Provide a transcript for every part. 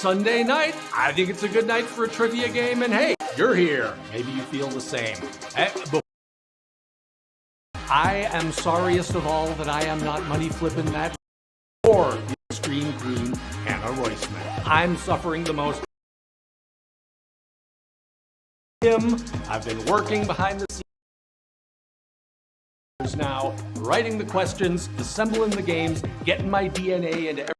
Sunday night. I think it's a good night for a trivia game, and hey, you're here. Maybe you feel the same. I am sorriest of all that I am not money flipping that or the extreme queen, Hannah Royceman. I'm suffering the most. I've been working behind the scenes now, writing the questions, assembling the games, getting my DNA into every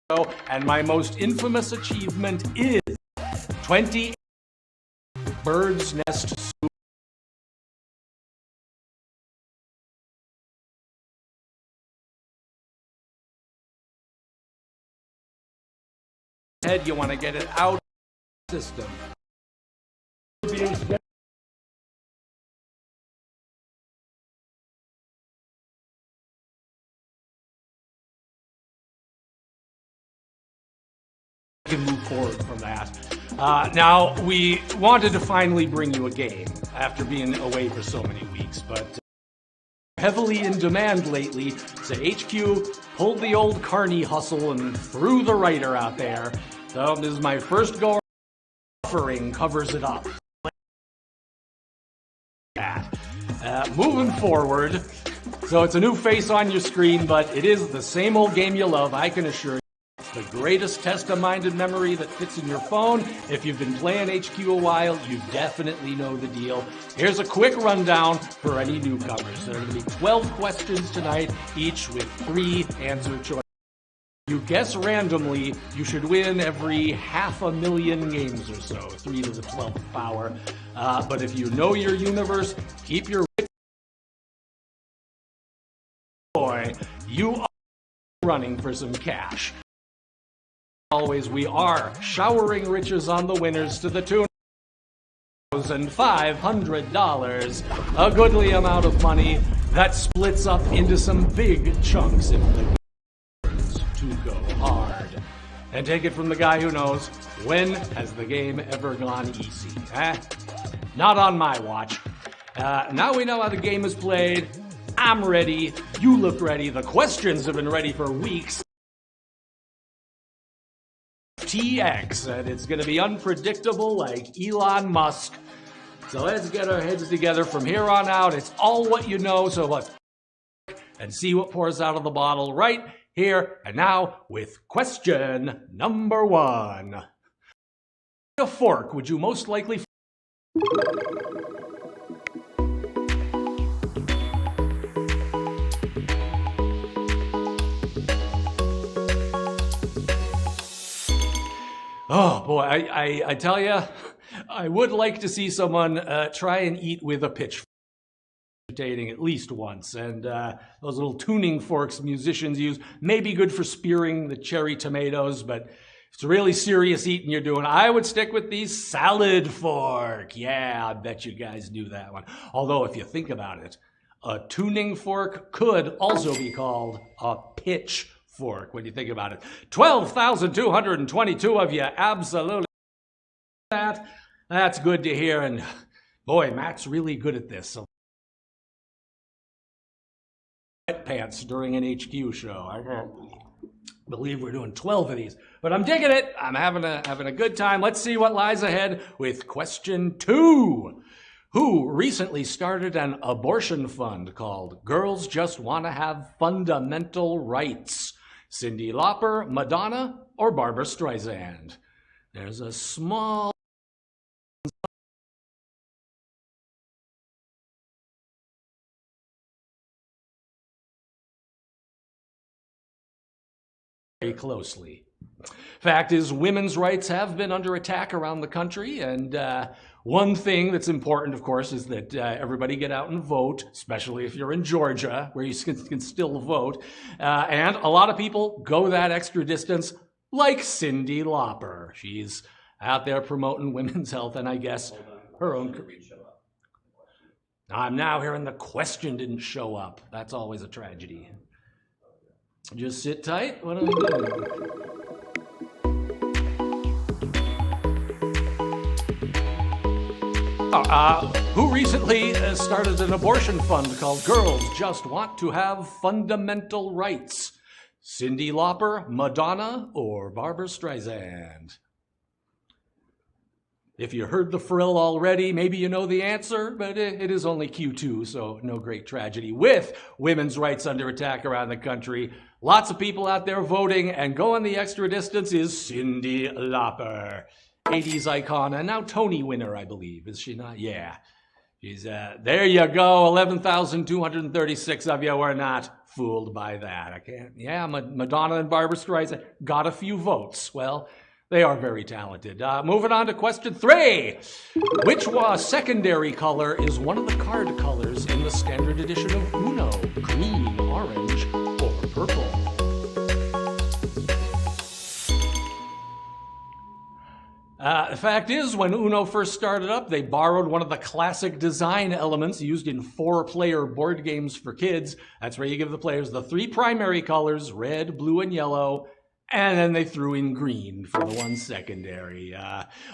show, and my most infamous achievement is 20 bird's nest soup. You want to get it out of the system. Can move forward from that. Now, we wanted to finally bring you a game after being away for so many weeks, but heavily in demand lately, so HQ pulled the old Carney hustle and threw the writer out there. So this is my first go. Offering covers it up. Moving forward, so it's a new face on your screen, but it is the same old game you love, I can assure you. It's the greatest test of mind and memory that fits in your phone. If you've been playing HQ a while, you definitely know the deal. Here's a quick rundown for any newcomers. There are going to be 12 questions tonight, each with 3 answer choices. You guess randomly, you should win every 500,000 games or so, 3 to the 12th power. But if you know your universe, keep your boy, you are running for some cash. Always, we are showering riches on the winners to the tune of $1,500, a goodly amount of money that splits up into some big chunks if the winners to go hard. And take it from the guy who knows, when has the game ever gone easy? Not on my watch. Now we know how the game is played. I'm ready. You look ready. The questions have been ready for weeks. TX, and it's going to be unpredictable like Elon Musk. So let's get our heads together from here on out. It's all what you know, so let's and see what pours out of the bottle right here and now with question number 1. A fork would you most likely Oh boy, I tell you, I would like to see someone try and eat with a pitchfork at least once. And those little tuning forks musicians use may be good for spearing the cherry tomatoes, but if it's really serious eating you're doing, I would stick with the salad fork. Yeah, I bet you guys knew that one. Although if you think about it, a tuning fork could also be called a pitch fork when you think about it. 12,222 of you absolutely that's good to hear, and boy, Matt's really good at this. So pants during an HQ show. I can't believe we're doing 12 of these, but I'm digging it. I'm having a good time. Let's see what lies ahead with question 2. Who recently started an abortion fund called Girls Just Want to Have Fundamental Rights? Cyndi Lauper, Madonna, or Barbara Streisand? There's a small very closely. Fact is, women's rights have been under attack around the country, and one thing that's important, of course, is that everybody get out and vote, especially if you're in Georgia, where you can still vote. And a lot of people go that extra distance, like Cyndi Lauper. She's out there promoting women's health and I guess her own career. I'm now hearing the question didn't show up. That's always a tragedy. Just sit tight. What are we doing? Who recently started an abortion fund called Girls Just Want to Have Fundamental Rights? Cyndi Lauper, Madonna, or Barbra Streisand? If you heard the frill already, maybe you know the answer, but it is only Q2, so no great tragedy. With women's rights under attack around the country, lots of people out there voting, and going the extra distance is Cyndi Lauper. 80s icon, and now Tony winner, I believe. Is she not? Yeah. She's, there you go, 11,236 of you were not fooled by that. I can't, yeah, Madonna and Barbra Streisand got a few votes. Well, they are very talented. Moving on to question 3. Which secondary color is one of the card colors in the standard edition of Uno? Green, orange, or purple? The fact is, when Uno first started up, they borrowed one of the classic design elements used in 4-player board games for kids. That's where you give the players the 3 primary colors, red, blue, and yellow, and then they threw in green for the one secondary.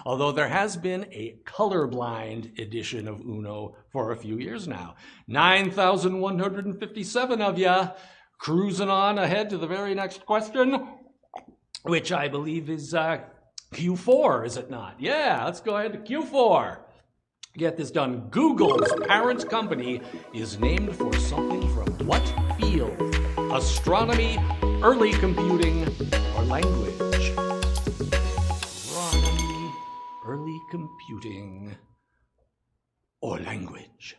Although there has been a colorblind edition of Uno for a few years now. 9,157 of you cruising on ahead to the very next question, which I believe is Q4, is it not? Yeah, let's go ahead to Q4. Get this done. Google's parent company is named for something from what field? Astronomy, early computing, or language? Astronomy, early computing, or language?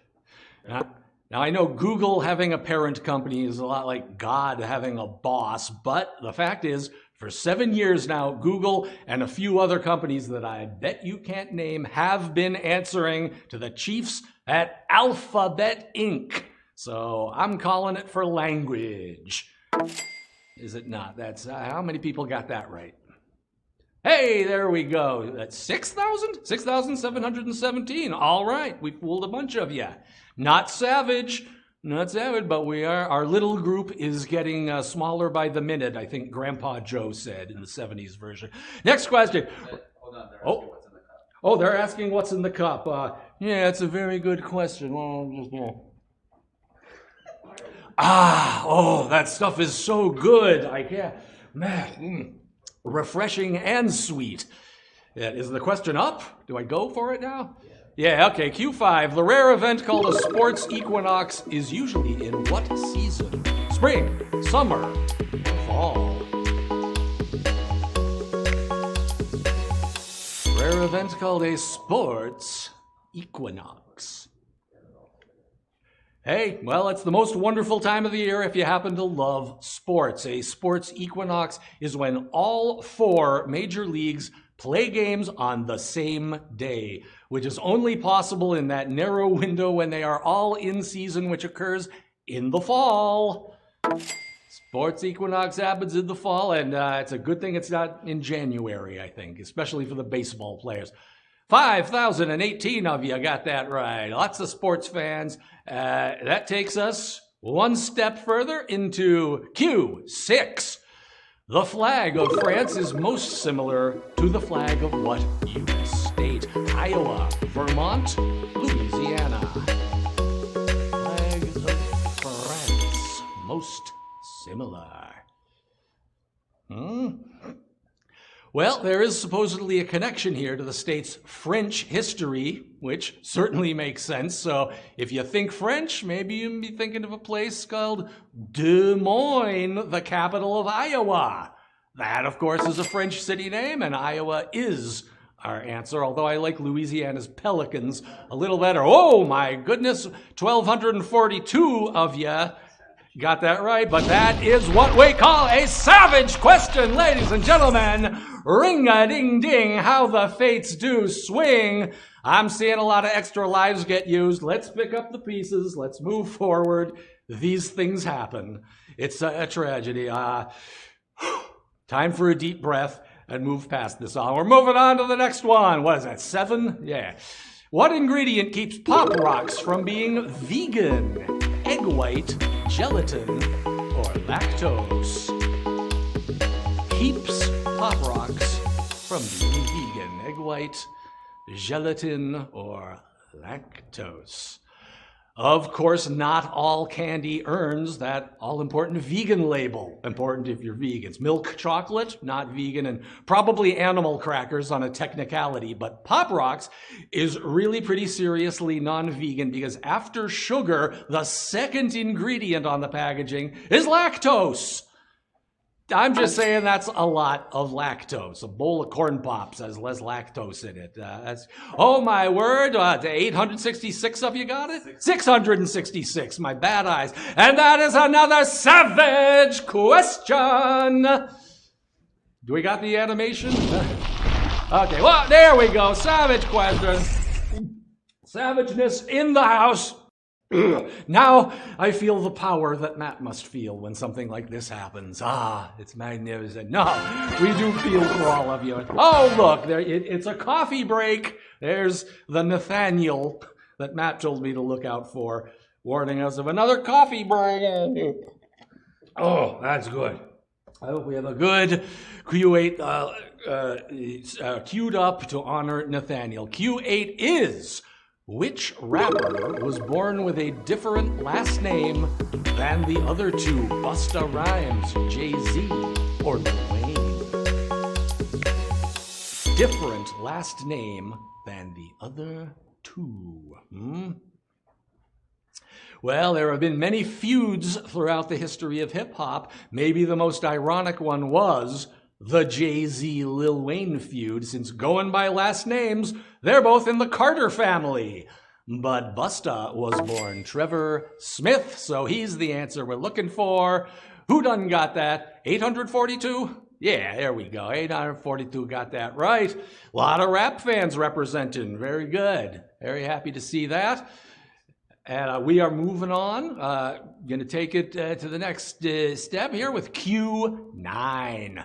Now, I know Google having a parent company is a lot like God having a boss, but the fact is, for 7 years now, Google and a few other companies that I bet you can't name have been answering to the chiefs at Alphabet Inc. So I'm calling it for language. Is it not? That's how many people got that right? Hey, there we go. That's 6,000? 6,717. All right, we fooled a bunch of you. Not savage. Not savage, but our little group is getting smaller by the minute, I think Grandpa Joe said in the 70s version. Next question. Hold on, they're asking what's in the cup. Oh, they're asking what's in the cup. Yeah, it's a very good question. Well, that stuff is so good. I can't, man, refreshing and sweet. Yeah, is the question up? Do I go for it now? Yeah, okay, Q5. The rare event called a sports equinox is usually in what season? Spring, summer, or fall? Rare event called a sports equinox. Hey, well, it's the most wonderful time of the year if you happen to love sports. A sports equinox is when all 4 major leagues play games on the same day, which is only possible in that narrow window when they are all in season, which occurs in the fall. Sports equinox happens in the fall, and it's a good thing it's not in January, I think, especially for the baseball players. 5,018 of you got that right. Lots of sports fans. That takes us one step further into Q6. The flag of France is most similar to the flag of what U.S. state? Iowa, Vermont, Louisiana. Flag of France, most similar. Well, there is supposedly a connection here to the state's French history, which certainly makes sense. So if you think French, maybe you'd be thinking of a place called Des Moines, the capital of Iowa. That, of course, is a French city name, and Iowa is our answer, although I like Louisiana's Pelicans a little better. Oh, my goodness, 1,242 of you got that right, but that is what we call a savage question, ladies and gentlemen. Ring-a-ding-ding, how the fates do swing. I'm seeing a lot of extra lives get used. Let's pick up the pieces. Let's move forward. These things happen. It's a tragedy. Time for a deep breath and move past this on. We're moving on to the next one. What is that, 7? Yeah. What ingredient keeps Pop Rocks from being vegan? Egg white, gelatin, or lactose? Keeps Pop Rocks from being vegan. Egg white, gelatin, or lactose? Of course, not all candy earns that all-important vegan label. Important if you're vegans. Milk chocolate, not vegan, and probably animal crackers on a technicality. But Pop Rocks is really pretty seriously non-vegan because after sugar, the second ingredient on the packaging is lactose. I'm just saying that's a lot of lactose. A bowl of corn pops has less lactose in it. Oh my word, the 866 of you got it? 666, my bad eyes. And that is another savage question. Do we got the animation? Okay, well, there we go. Savage question. Savageness in the house. Now I feel the power that Matt must feel when something like this happens. It's magnificent. No, we do feel for all of you. Oh, look, there, it's a coffee break. There's the Nathaniel that Matt told me to look out for, warning us of another coffee break. Oh, that's good. I hope we have a good Q8 queued up to honor Nathaniel. Q8 is... which rapper was born with a different last name than the other two? Busta Rhymes, Jay-Z, or Lil Wayne? Different last name than the other two. Well, there have been many feuds throughout the history of hip-hop. Maybe the most ironic one was the Jay-Z Lil Wayne feud, since going by last names, they're both in the Carter family. But Busta was born Trevor Smith, so he's the answer we're looking for. Who done got that? 842? Yeah, there we go. 842 got that right. A lot of rap fans representing. Very good. Very happy to see that. And we are moving on. Going to take it to the next step here with Q9.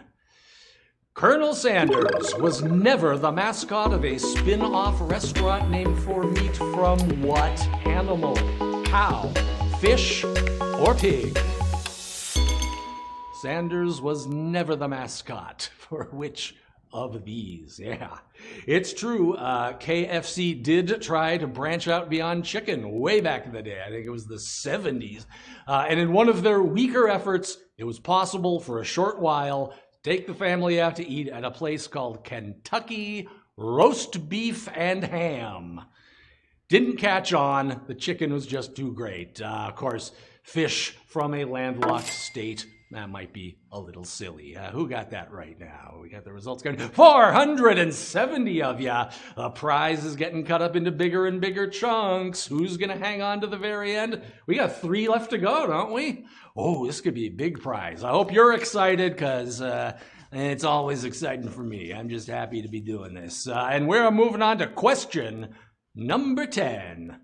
Colonel Sanders was never the mascot of a spin-off restaurant named for meat from what animal? Cow, fish, or pig? Sanders was never the mascot for which of these? Yeah, it's true. KFC did try to branch out beyond chicken way back in the day. I think it was the 70s. And in one of their weaker efforts, it was possible for a short while take the family out to eat at a place called Kentucky Roast Beef and Ham. Didn't catch on. The chicken was just too great. Of course, fish from a landlocked state. That might be a little silly. Who got that right now? We got the results going. 470 of ya. The prize is getting cut up into bigger and bigger chunks. Who's going to hang on to the very end? We got 3 left to go, don't we? Oh, this could be a big prize. I hope you're excited because it's always exciting for me. I'm just happy to be doing this. And we're moving on to question number 10.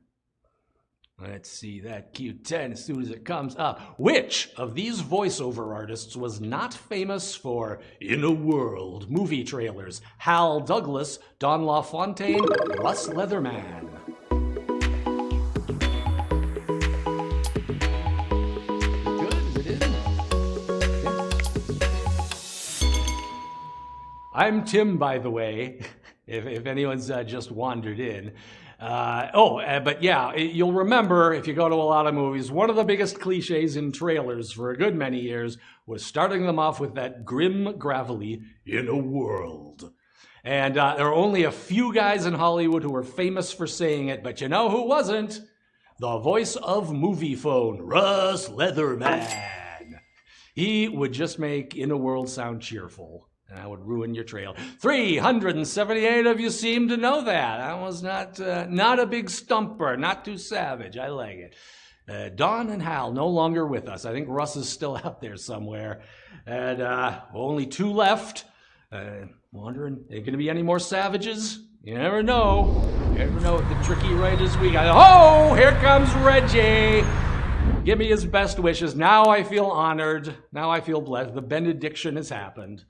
Let's see that Q10 as soon as it comes up. Which of these voiceover artists was not famous for In a World movie trailers? Hal Douglas, Don LaFontaine, Russ Leatherman. I'm Tim, by the way, if anyone's just wandered in. But yeah, you'll remember, if you go to a lot of movies, one of the biggest cliches in trailers for a good many years was starting them off with that grim, gravelly, in a world. And there are only a few guys in Hollywood who are famous for saying it, but you know who wasn't? The voice of Movie Phone, Russ Leatherman. He would just make In a World sound cheerful. And I would ruin your trail. 378 of you seem to know that. That was not a big stumper, not too savage. I like it. Don and Hal no longer with us. I think Russ is still out there somewhere. And only 2 left. Wondering, are there going to be any more savages? You never know. You never know what the tricky writers we got. Oh, here comes Reggie. Give me his best wishes. Now I feel honored. Now I feel blessed. The benediction has happened.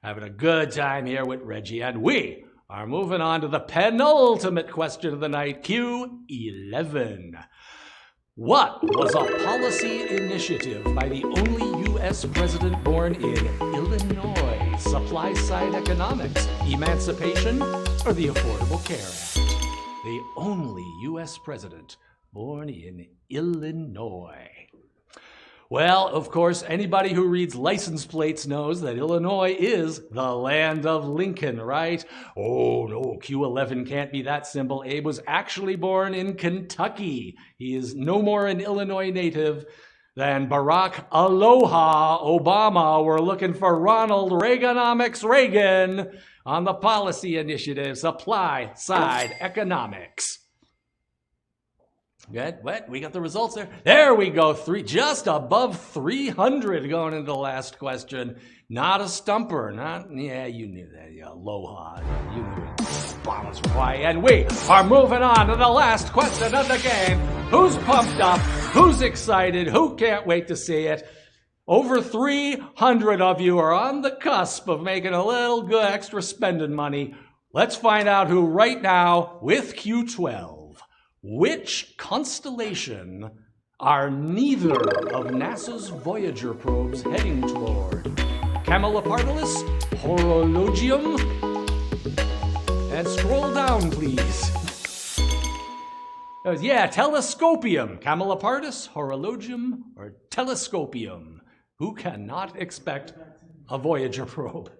Having a good time here with Reggie, and we are moving on to the penultimate question of the night, Q11. What was a policy initiative by the only U.S. president born in Illinois? Supply-side economics, emancipation, or the Affordable Care Act? The only U.S. president born in Illinois. Well, of course, anybody who reads license plates knows that Illinois is the land of Lincoln, right? Oh, no, Q11 can't be that simple. Abe was actually born in Kentucky. He is no more an Illinois native than Barack Aloha Obama. We're looking for Ronald Reaganomics Reagan on the policy initiative, supply side economics. Good. What? We got the results there. There we go. Just above 300 going into the last question. Not a stumper. Yeah, you knew that. Yeah, aloha. You knew it. Bombs fly. And we are moving on to the last question of the game. Who's pumped up? Who's excited? Who can't wait to see it? Over 300 of you are on the cusp of making a little good extra spending money. Let's find out who right now with Q12. Which constellation are neither of NASA's Voyager probes heading toward? Camelopardalis, Horologium, and scroll down, please. Yeah, Telescopium. Camelopardalis, Horologium, or Telescopium. Who cannot expect a Voyager probe?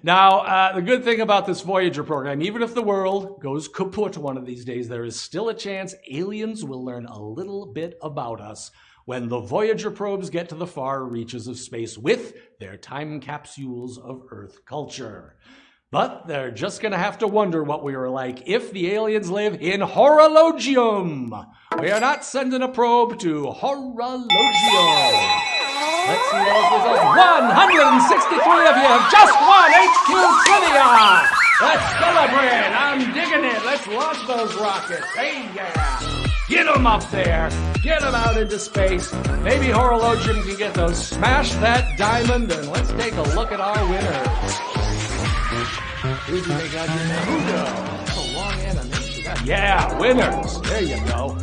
Now, the good thing about this Voyager program, even if the world goes kaput one of these days, there is still a chance aliens will learn a little bit about us when the Voyager probes get to the far reaches of space with their time capsules of Earth culture. But they're just going to have to wonder what we were like if the aliens live in Horologium. We are not sending a probe to Horologium. Let's see those results. 163 of you have just won HQ Trivia. Let's celebrate. I'm digging it. Let's launch those rockets. Hey, yeah. Get them up there. Get them out into space. Maybe Horologium can get those. Smash that diamond, and let's take a look at our winners. Who do they got here now? That's a long animation. Yeah, winners. There you go.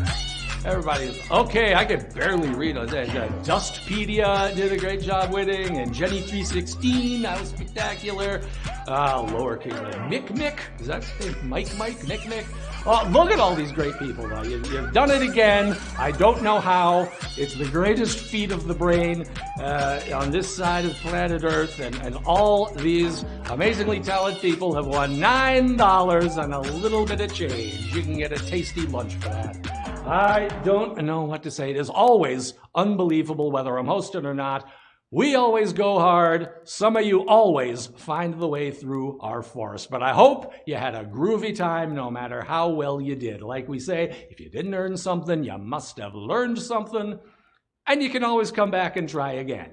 Everybody's okay. I could barely read on that. Dustpedia did a great job winning, and Jenny316, that was spectacular. Lowercase Mick, is that Mike, Nick? Oh, look at all these great people, though. You've done it again. I don't know how. It's the greatest feat of the brain on this side of planet Earth, and all these amazingly talented people have won $9 and a little bit of change. You can get a tasty lunch for that. I don't know what to say. It is always unbelievable whether I'm hosting or not. We always go hard. Some of you always find the way through our force. But I hope you had a groovy time no matter how well you did. Like we say, if you didn't earn something, you must have learned something. And you can always come back and try again.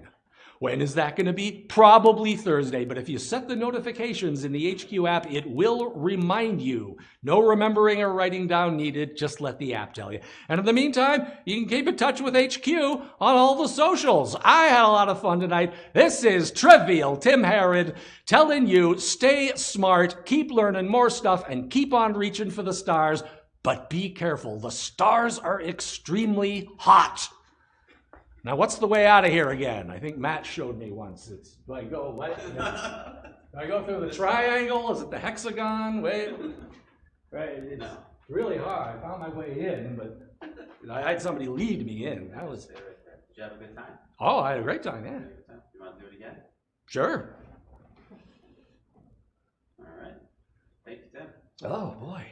When is that going to be? Probably Thursday, but if you set the notifications in the HQ app, it will remind you. No remembering or writing down needed, just let the app tell you. And in the meantime, you can keep in touch with HQ on all the socials. I had a lot of fun tonight. This is Trivial Tim Harrod telling you, stay smart, keep learning more stuff, and keep on reaching for the stars, but be careful. The stars are extremely hot. Now, what's the way out of here again? I think Matt showed me once. Do I go through the triangle? Is it the hexagon? Wait. Right, it's really hard. I found my way in, but I had somebody lead me in. Did you have a good time? Oh, I had a great time, yeah. You want to do it again? Sure. All right. Thank you, Tim. Oh, boy.